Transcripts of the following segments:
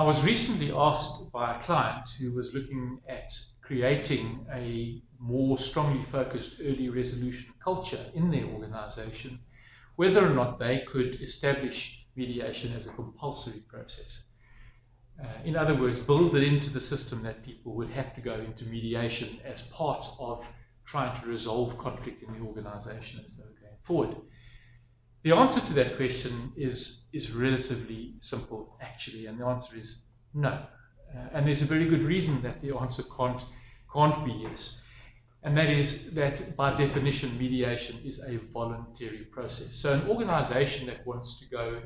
I was recently asked by a client who was looking at creating a more strongly focused early resolution culture in their organization, whether or not they could establish mediation as a compulsory process. In other words, build it into the system that people would have to go into mediation as part of trying to resolve conflict in the organization as they were going forward. The answer to that question is relatively simple, actually, and the answer is no. And there's a very good reason that the answer can't be yes. And that is that, by definition, mediation is a voluntary process. So an organization that wants to go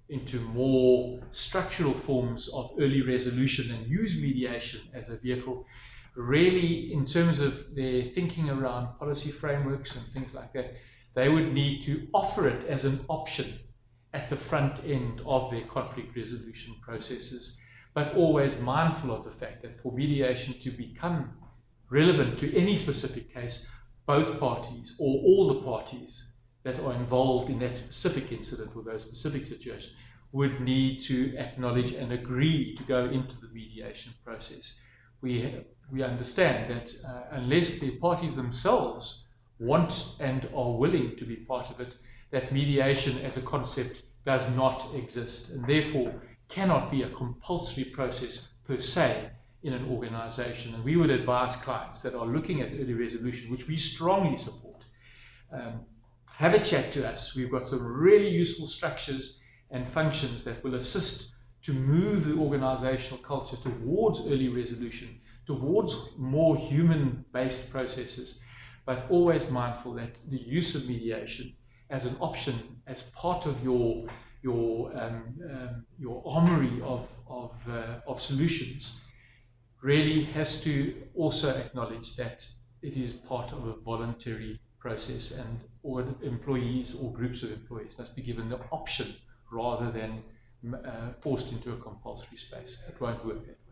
into more structural forms of early resolution and use mediation as a vehicle, really, in terms of their thinking around policy frameworks and things like that, they would need to offer it as an option at the front end of their conflict resolution processes, but always mindful of the fact that for mediation to become relevant to any specific case, both parties or all the parties that are involved in that specific incident or those specific situations would need to acknowledge and agree to go into the mediation process. We understand that unless the parties themselves want and are willing to be part of it, that mediation as a concept does not exist and therefore cannot be a compulsory process per se in an organization. And we would advise clients that are looking at early resolution, which we strongly support, have a chat to us. We've got some really useful structures and functions that will assist to move the organizational culture towards early resolution, towards more human-based processes, but always mindful that the use of mediation as an option, as part of your armory of solutions, really has to also acknowledge that it is part of a voluntary process, and all employees or groups of employees must be given the option rather than forced into a compulsory space. It won't work that way.